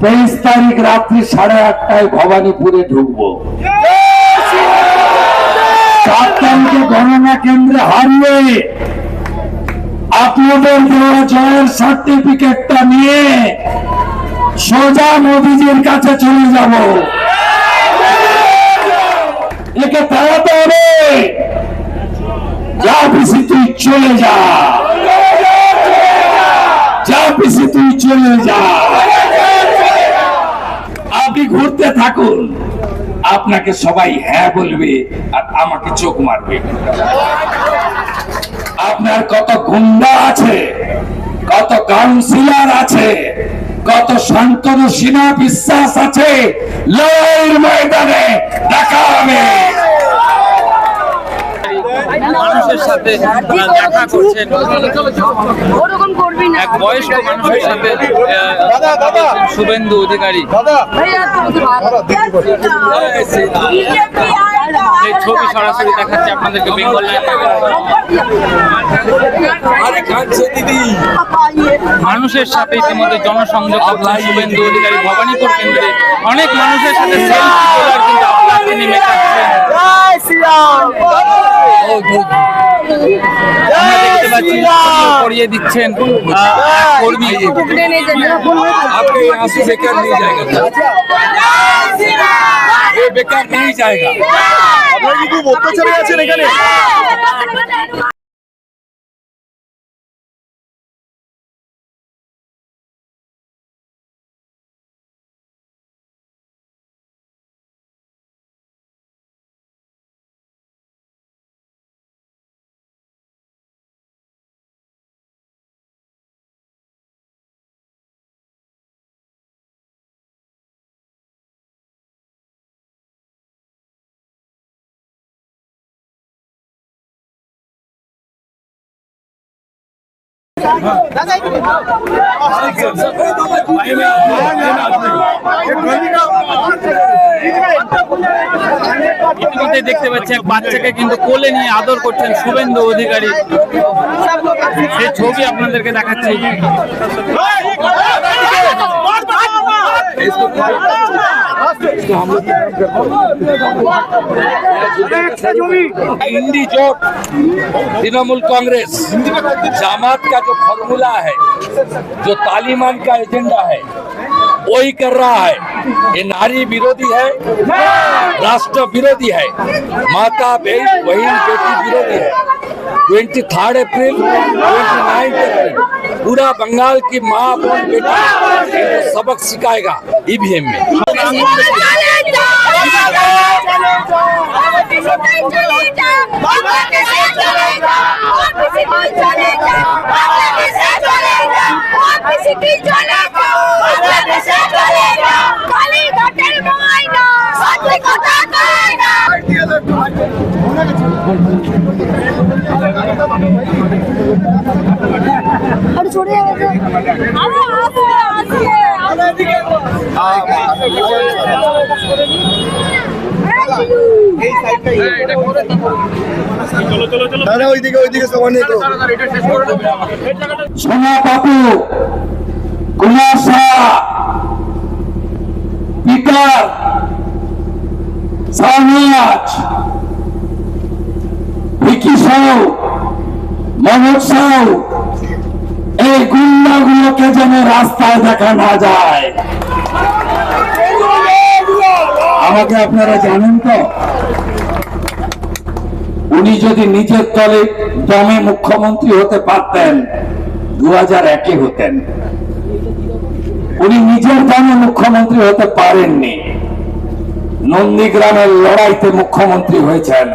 23 তারিখ রাত্রি 8:30টায় ভবানীপুরে ঢুকবো। 4 তারিখে গণনা কেন্দ্রে হারিয়ে আপনাদের দেওয়া জয়ের সার্টিফিকেটটা নিয়ে সোজা মোদিজির কাছে চলে যাব। একে তাড়াতে হবে। যা পিসি তুই চলে যা, যা পিসি তুই চলে যা। আপনি ঘুরতে থাকুন, আপনাকে সবাই হ্যাঁ বলবে আর আমাকে চোখ মারবে। আপনার কত গুন্ডা আছে, কত কাউন্সিলর আছে, কত শান্তনু সিনহা বিশ্বাস আছে, লড়াইয়ের ময়দানে দেখা হবে। মানুষের সাথে দেখা করছেন, এক বয়স্ক মানুষের সাথে শুভেন্দু অধিকারী এই ছবি সরাসরি দেখাচ্ছে আপনাদেরকে বেঙ্গল লাইভ। মানুষের সাথে ইতিমধ্যে জনসংযোগ করছেন শুভেন্দু অধিকারী ভবানীপুর কেন্দ্রে। অনেক মানুষের সাথে সেলফি তোলার কিন্তু আপনারা তিনি মেটাচ্ছেন। আমরা দেখতে পাচ্ছি করিয়ে দিচ্ছেন কর্মী। বেকার নেই জায়গা। আপনারা কি খুব অত্যাচারে আছেন এখানে? ইতিমধ্যে দেখতে পাচ্ছি এক বাচ্চাকে কিন্তু কোলে নিয়ে আদর করছেন শুভেন্দু অধিকারী। সেই ছবি আপনাদেরকে দেখাচ্ছি। इंडी जोट तृणमूल कांग्रेस जमात का जो फॉर्मूला है, जो तालिबान का एजेंडा है, वही कर रहा है। ये नारी विरोधी है, राष्ट्र विरोधी है, माता बहन बेटी विरोधी है। 23 अप्रैल 29 अप्रैल पूरा बंगाल की माँ बहन बेटी सबक सिखाएगा ईवीएम में। সোনা বাবু, কুমার শাহ, পিটার, সামিয়াজ, ভিকি সাউ, মোহাম্মদ সাউ, এই গুন্ডাগুলোকে যেন রাস্তায় দেখা না যায়। আমাকে আপনারা জানেন তো, উনি যদি নিজের দমে মুখ্যমন্ত্রী হতে পারতেন 2001-এ হতেন। উনি নিজের দমে মুখ্যমন্ত্রী হতে পারেননি, নন্দীগ্রামের লড়াইতে মুখ্যমন্ত্রী হয়েছেন।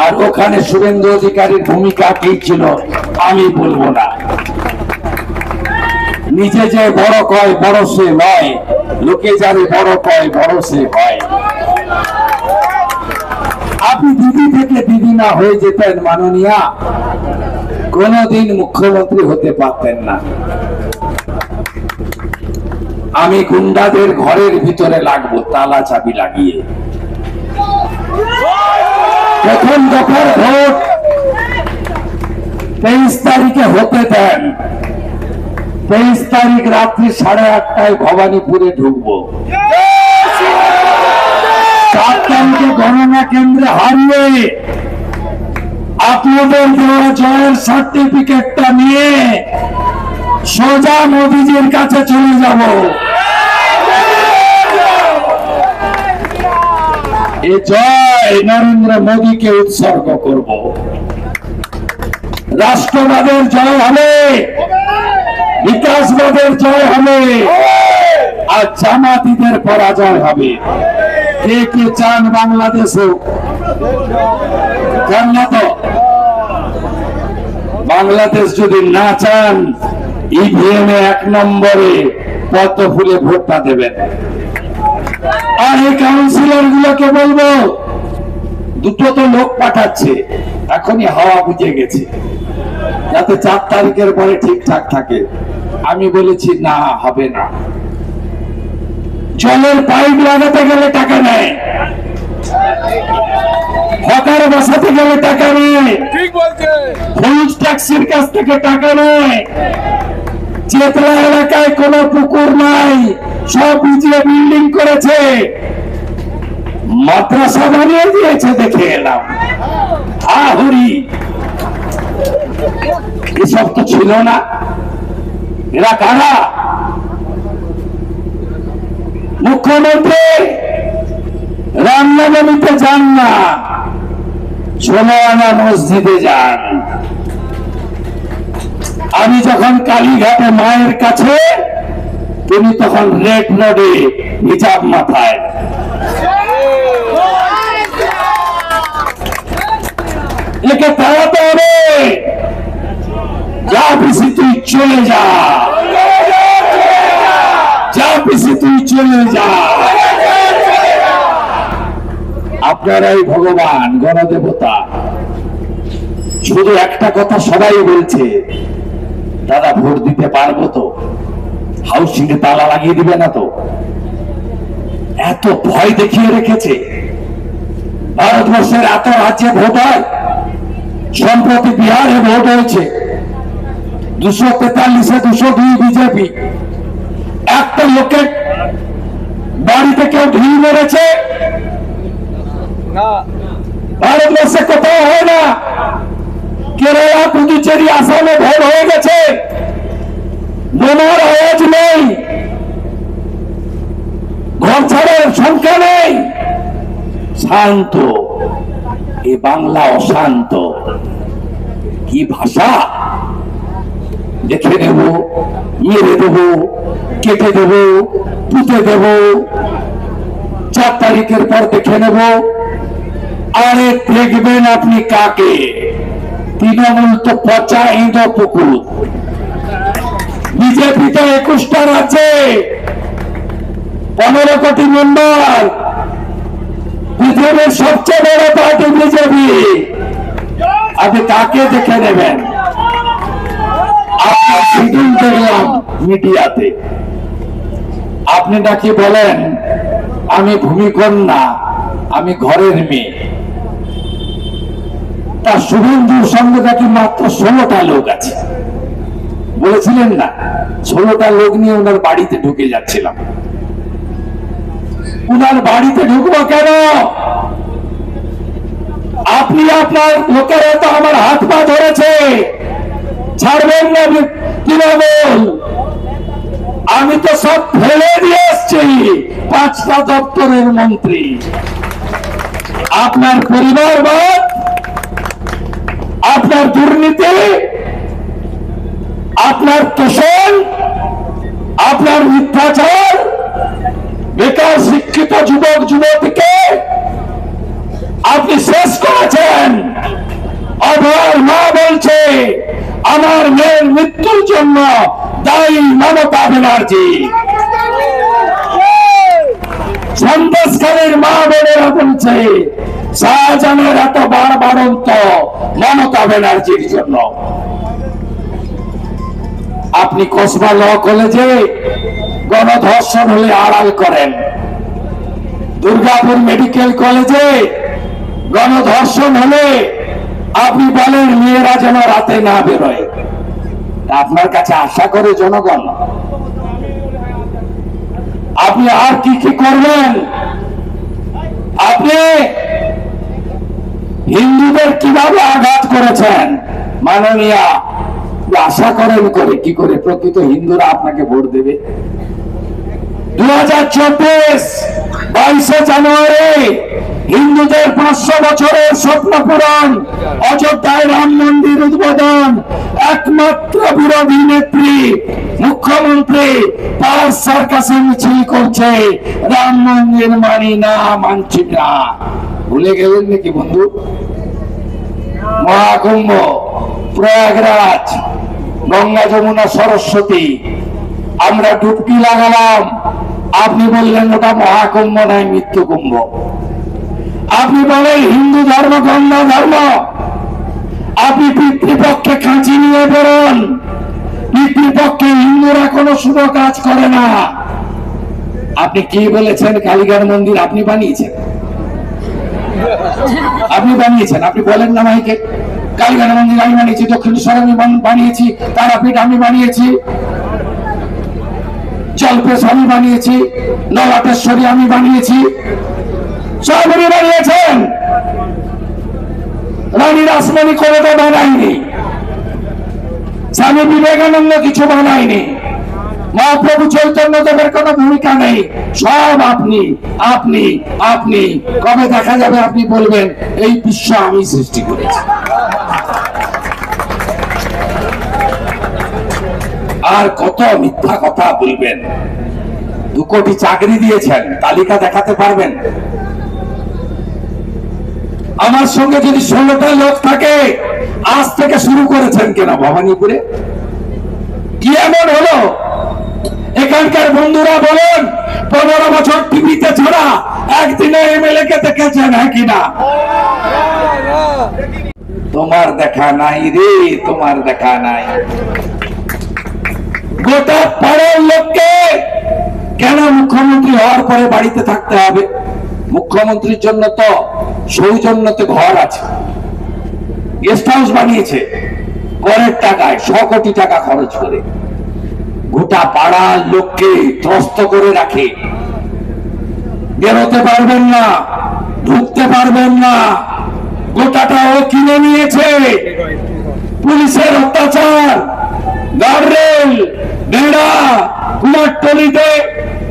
আর ওখানে শুভেন্দু অধিকারীর ভূমিকা কি ছিল আমি বলবো না। নিজে যে বড় কয় বড় সে নয়, লোকে যারে বড় কয় বড় সে হয়। আপনি দিদি থেকে দিদি না হয়ে যেতেন মাননীয়া, কোনদিন মুখ্যমন্ত্রী হতে পারতেন না। আমি গুন্ডাদের ঘরের ভিতরে লাগবো তালা চাবি লাগিয়ে। প্রথম দফার ভোট 23 তারিখে হতে দেন। 23 তারিখ রাত্রি 8:30 ভবানীপুরে ঢুকবো। 4 তারিখে গণনা কেন্দ্রে হারিয়ে আপনাদের দেওয়া জয়ের সার্টিফিকেটটা নিয়ে সোজা মোদিজির কাছে চলে যাব। এ জয় নরেন্দ্র মোদীকে উৎসর্গ করব। রাষ্ট্রবাদের জয় হবে, বিকাশবাদের জয় হবে, আর জামাতিদের পরাজয় হবে। কে কে চান বাংলাদেশে? চান না তো? বাংলাদেশ যদি না চান, ইভিএম 1 নম্বরে পদ্ম ফুলে ভোটটা দেবেন। আর এই কাউন্সিলর গুলোকে বলবো, দুটো তো লোক পাঠাচ্ছে, এখনই হাওয়া বুঝে গেছে, যাতে 4 তারিখের পরে ঠিকঠাক থাকে। আমি বলেছি না, হবে না। জলের পাইপ লাগাতে গেলে টাকা নেয়, হকার বসাতে গেলে টাকা নেয়, ফুল ট্যাক্সির কাছ থেকে টাকা নেয়। চেতলা এলাকায় কোনো পুকুর নাই, সব ভিজিয়ে বিল্ডিং করেছে, মাদ্রাসা বানিয়ে দিয়েছে, দেখে এলাম। আহুরি এসব তো ছিল না। এরা কারা? মুখ্যমন্ত্রী রামনবমীতে যান না, 16 আনা মসজিদে যান। আমি যখন কালীঘাটে মায়ের কাছে, তুমি তখন রেড রোডে হিজাব মাথায়। একে তাড়াতে হবে। যা পিসি তুই চলে যা, যা পিসি তুই চলে যা। আপনারাই ভগবান, গণদেবতা। শুধু একটা কথা সবাই বলছে, দাদা ভোট দিতে পারবো তো? হাউসিং এ তালা লাগিয়ে দিবে না তো? এত ভয় দেখিয়ে রেখেছে। ভারতবর্ষের এত রাজ্যে ভোট হয়, সম্প্রতি বিহারে ভোট হয়েছে 243-এ 202 বিজেপি। একটা লোকের বাড়িতে কেউ ঢিল মেরেছে? ভারতবর্ষে কোথাও হয় না। কেরালা, পুদুচেরি, আসামে ভোট হয়ে গেছে, বোমার আওয়াজ নেই, ঘর ছাড়ার সংখ্যা নেই, শান্ত। এ বাংলা অশান্ত। কি ভাষা! দেখে নেব, মেরে দেব, কেটে দেব, পুঁতে দেব, 4 তারিখের পর দেখে নেব। আরে দেখবেন আপনি কাকে? তৃণমূল তো পচা ইঁদো পুকুর। বিজেপি তো 21টা রাজ্যে 15 কোটি মেম্বার। পৃথিবীর সবচেয়ে বড় পার্টি বিজেপি। আপনি কাকে দেখে নেবেন? আপনার শিডিউল দেখলাম মিডিয়াতে, আপনি নাকি বলেন আমি ভূমিকন্যা, আমি ঘরের মেয়ে। তার শুভেন্দুর সঙ্গে নাকি মাত্র 16টা লোক আছে বলেছিলেন না? 16টা লোক নিয়ে ওনার বাড়িতে ঢুকে যাচ্ছিলাম। ওনার বাড়িতে ঢুকবো কেন? আপনি আপনার লোকেরা তো আমার হাত পা ধরেছে, ছাড়বেন না তৃণমূল। আমি তো সব ফেলে দিয়ে এসছি, 5টা দপ্তরের মন্ত্রী। আপনার পরিবারবাদ, আপনার দুর্নীতি, আপনার তোষণ, আপনার মিথ্যাচার, বেকার শিক্ষিত যুবক যুবতীকে আপনি শেষ করেছেন। আমার মা বলছে আমার মেয়ের মৃত্যুর জন্য দায়ী মমতা ব্যানার্জি। সন্দেশখালীর মা বোনেরা বলছে শাহজাহানের এত বাড়ন্ত মমতা ব্যানার্জির জন্য। আপনি কসবা ল কলেজে গণধর্ষণ হলে আড়াল করেন, দুর্গাপুর মেডিকেল কলেজে গণধর্ষণ হলে আপনি বলেন মেয়েরা যেন রাতে না বেরোয়। আপনার কাছে আশা করে জনগণ, আপনি আর কি কি করবেন? আপনি হিন্দুদের কিভাবে আঘাত করেছেন মাননীয়া, আশা করেন করে কি করে প্রকৃত হিন্দুরা আপনাকে ভোট দেবে? 2024 22 জানুয়ারি হিন্দুদের 500 বছরের স্বপ্ন পূরণ, অযোধ্যায় রাম মন্দির উদ্বোধন, একমাত্র বিরোধী নেত্রী মুখ্যমন্ত্রী পাঁচ সার্কাসে মিছিল করছে, রাম মন্দির মানি না, মানছি না। ভুলে গেলেন নাকি বন্ধু? মহাকুম্ভ, প্রয়াগরাজ, গঙ্গা যমুনা সরস্বতী, আমরা ডুবকি লাগালাম, আপনি বললেন ওটা মহাকুম্ভ নয়, মৃত্যু কুম্ভ। আপনি বলেন হিন্দু ধর্ম গঙ্গা ধর্ম, আপনি পিতৃপক্ষে খাঁচি নিয়ে বেরোন, পিতৃপক্ষে হিন্দুরা কোনো শুভ কাজ করে না। আপনি কি বলেছেন? কালীঘাট মন্দির আপনি বানিয়েছেন, আপনি বানিয়েছেন, আপনি বলেন না মাইকে, কালীঘাট মন্দির আমি বানিয়েছি, দক্ষিণেশ্বর আমি বানিয়েছি, তারাপীঠ আমি বানিয়েছি, জলপেশ আমি বানিয়েছি, নলাটেশ্বরী আমি বানিয়েছি, সবই বানিয়েছেন। রানী রাসমণি কোনোটা বানায়নি, স্বামী বিবেকানন্দ কিছু বানায়নি, মহাপ্রভু চৈতন্য দেবের কোনো ভূমিকা নেই, সব আপনি আপনি আপনি। কবে দেখা যাবে আপনি বলবেন এই বিশ্ব আমি সৃষ্টি করেছি? আর কত মিথ্যা কথা বলবেন? 2 কোটি চাকরি দিয়েছেন, তালিকা দেখাতে পারবেন? আমার সঙ্গে যদি 16টা লোক থাকে, আজ থেকে শুরু করেছেন কেন ভবানীপুরে? কি এমন হলো? এখানকার বন্ধুরা বলেন 15 বছর টিভিতে ছাড়া একদিনে এমএলএ কে দেখেছেন কিনা? তোমার দেখা নাই রে, তোমার দেখা নাই। গোটা পাড়ার লোককে কেন মুখ্যমন্ত্রী হওয়ার পরে বাড়িতে থাকতে হবে? মুখ্যমন্ত্রীর জন্য তো সৌজন্যতে ঘর আছে, গেস্ট হাউস বানিয়েছে, করের টাকায় 100 কোটি টাকা খরচ করে। গোটা পাড়ার লোককে ত্রস্ত করে রাখে, বেরোতে পারবেন না, ঢুকতে পারবেন না, গোটাটা ও কিনে নিয়েছে। পুলিশের অত্যাচার, গার্ডরেল, বেড়া, কুমারটলিতে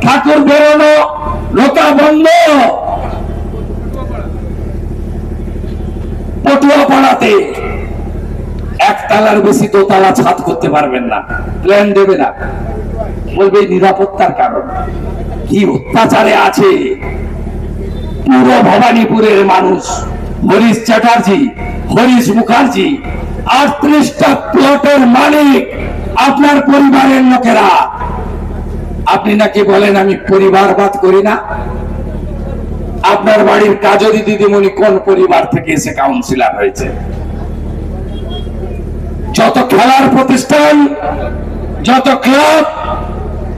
ঠাকুর বেরোনো, লোকা বন্ধ, পটুয়া পাড়াতে একতলার বেশি দোতলা ছাদ করতে পারবেন না, প্ল্যান দেবে না, বলবে নিরাপত্তার কারণ। কি অত্যাচারে আছে পুরো ভবানীপুরের মানুষ। হরিশ চ্যাটার্জি, হরিশ মুখার্জি, 38টা প্লটের মালিক আপনার পরিবারের লোকেরা। আপনি নাকি বলেন আমি পরিবারবাদ করি না। আপনার বাড়ির কাজরি দিদিমণি কোন পরিবার থেকে এসে কাউন্সিলর হয়েছে? যত খেলার প্রতিষ্ঠান, যত ক্লাব,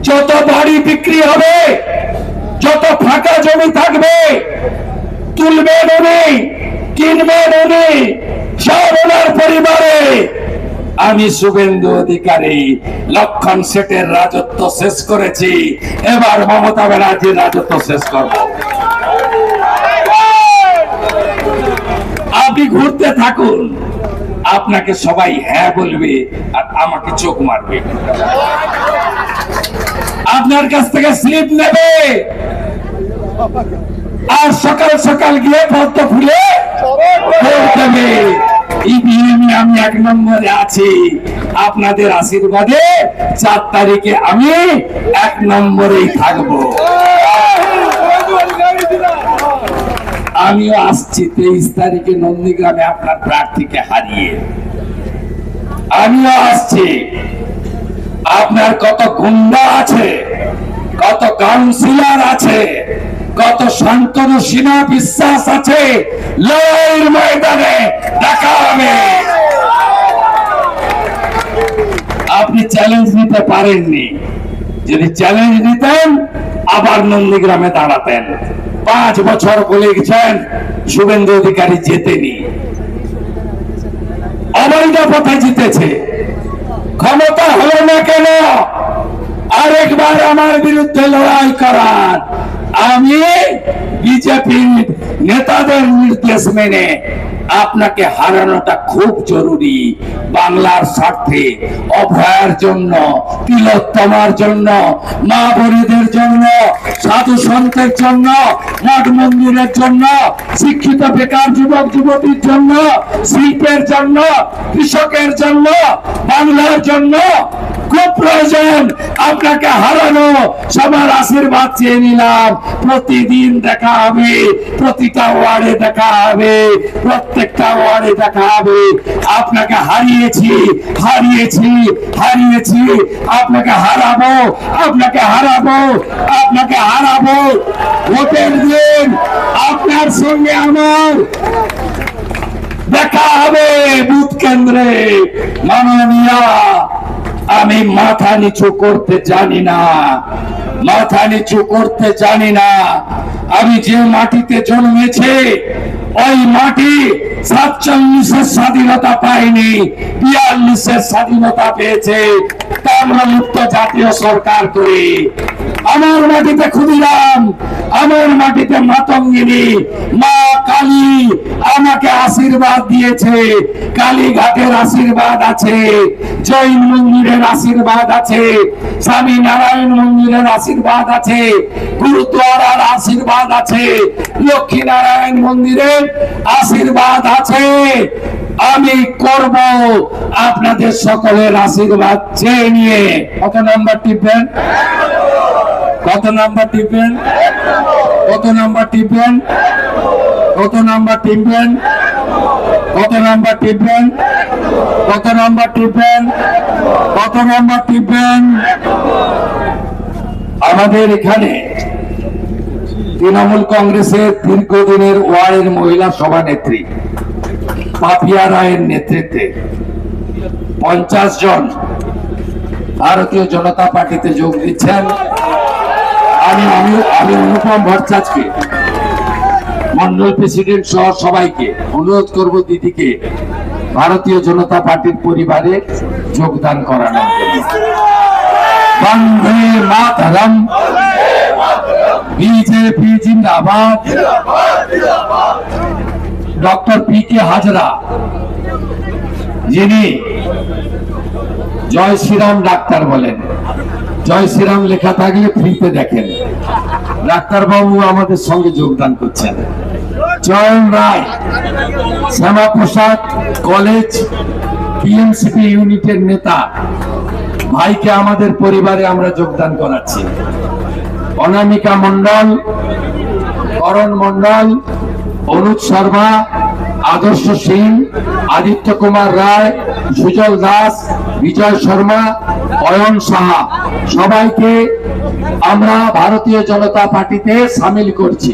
যত বাড়ি বিক্রি হবে, যত ফাঁকা জমি থাকবে, তুলবেন উনি, কিনবেন উনি, সব ওনার পরিবারে। আমি শুভেন্দু অধিকারী লক্ষণ শেঠের রাজত্ব শেষ করেছি, এবার মমতা ব্যানার্জির রাজত্ব শেষ করব। আপনি ঘুরতে থাকুন, আপনাকে সবাই হ্যাঁ বলবে আর আমাকে চোখ মারবে, আপনার কাছ থেকে স্লিপ নেবে, আর সকাল সকাল গিয়ে পদ্ম ফুলে ভোট দেবে। ইভিএমে আমি 1 নম্বরে আছি, আপনাদের আশীর্বাদে 4 তারিখে আমি 1 নম্বরেই থাকবো। আমিও আসছি 23 তারিখে নন্দীগ্রামে আপনার প্রার্থীকে হারিয়ে। আমিও আসছি। আপনার কত গুন্ডা আছে, কত কাউন্সিলর আছে, কত শান্তনু সিনহা বিশ্বাস আছে, লড়াইয়ের ময়দানে দেখা হবে। আপনি চ্যালেঞ্জ নিতে পারেননি, যদি চ্যালেঞ্জ নিতেন আবার নন্দীগ্রামে দাঁড়াতেন। 5 বছর বলেছেন শুভেন্দু অধিকারী জেতেনি, অবৈধ পথে জিতেছে। ক্ষমতা হলো না কেন আরেকবার আমার বিরুদ্ধে লড়াই করার? আমি বিজেপি নেতাদের নির্দেশ মেনে আপনাকে হারানোটা খুব জরুরি। বাংলার স্বার্থে, অভয়ার জন্য, তিলোত্তমার জন্য, মা বোনেদের জন্য, সাধু সন্তের জন্য, মঠ মন্দিরের জন্য, শিক্ষিত বেকার যুবক যুবতীর জন্য, শিল্পের জন্য, কৃষকের জন্য, বাংলার জন্য খুব প্রয়োজন। আপনাকে হারানো, সবার আশীর্বাদ চেয়ে নিলাম। প্রতিদিন দেখা হবে, প্রতিটা ওয়ার্ডে দেখা হবে, প্রত্যেকটা ওয়ার্ডে দেখা হবে। আপনাকে হারিয়েছি, হারিয়েছি, হারিয়েছি। আপনাকে হারাবো, আপনাকে হারাবো, আপনাকে হারাবো। ভোটের দিন আপনার সঙ্গে আমার দেখা হবে বুথ কেন্দ্রে। মাননীয়া, আমি মাথা নিচু করতে জানি না, মাথা নিচু করতে জানি না। আমি যে মাটিতে জন্মেছে ওই মাটি 47-এর স্বাধীনতা পায়নি, 42-এর স্বাধীনতা পেয়েছে তাম্রমুক্ত জাতীয় সরকার করে। আমার মাটিতে ক্ষুদিরাম, আমার মাটিতে মাতঙ্গিনী, মা কালী আমাকে আশীর্বাদ দিয়েছে। কালীঘাটের আশীর্বাদ আছে, জৈন মন্দিরের আশীর্বাদ আছে, স্বামী নারায়ণ মন্দিরের আশীর্বাদ আছে, গুরুদ্বারার আশীর্বাদ আছে, লক্ষ্মী নারায়ণ মন্দিরের আশীর্বাদ আছে। আমি করব আপনাদের সকলের আশীর্বাদ চেয়ে নিয়ে। কত নাম্বার টিপবেন? কত নাম্বার টিপবেন? কত নাম্বার টিপবেন? কত নাম্বার টিপবেন? কত নাম্বার টিপবেন? কত নাম্বার টিপবেন? কত নাম্বার টিপবেন? আমাদের এখানে তৃণমূল কংগ্রেসের দীর্ঘদিনের ওয়ার্ডের মহিলা সভানেত্রী পাপিয়া রায়ের নেতৃত্বে 50 জন ভারতীয় জনতা পার্টিতে যোগ দিচ্ছেন। আমি অনুপম ভট্টাচার্যকে, মন্ডল প্রেসিডেন্ট সহ সবাইকে অনুরোধ করব দিদিকে ভারতীয় জনতা পার্টির পরিবারে যোগদান করানোর জন্য। বন্দে মাতরম, বিজেপি জিন্দাবাদ। ডক্টর PK হাজরা, যিনি জয় শ্রীরাম ডাক্তার বলেন, জয় শ্রীরাম লেখা থাকলে ফ্রিতে দেখেন। ডাক্তারবাবু আমাদের সঙ্গে যোগদান করছেন। চয়ন রায়, শ্যামাপ্রসাদ কলেজ PMCP ইউনিটের নেতা, ভাইকে আমাদের পরিবারে আমরা যোগদান করাচ্ছি। অনামিকা মন্ডল, করণ মন্ডল, অনুজ শর্মা, আদর্শ সিং, আদিত্য কুমার রায়, সুজল দাস, বিজয় শর্মা, অয়ন সাহা, সবাইকে আমরা ভারতীয় জনতা পার্টিতে সামিল করছি।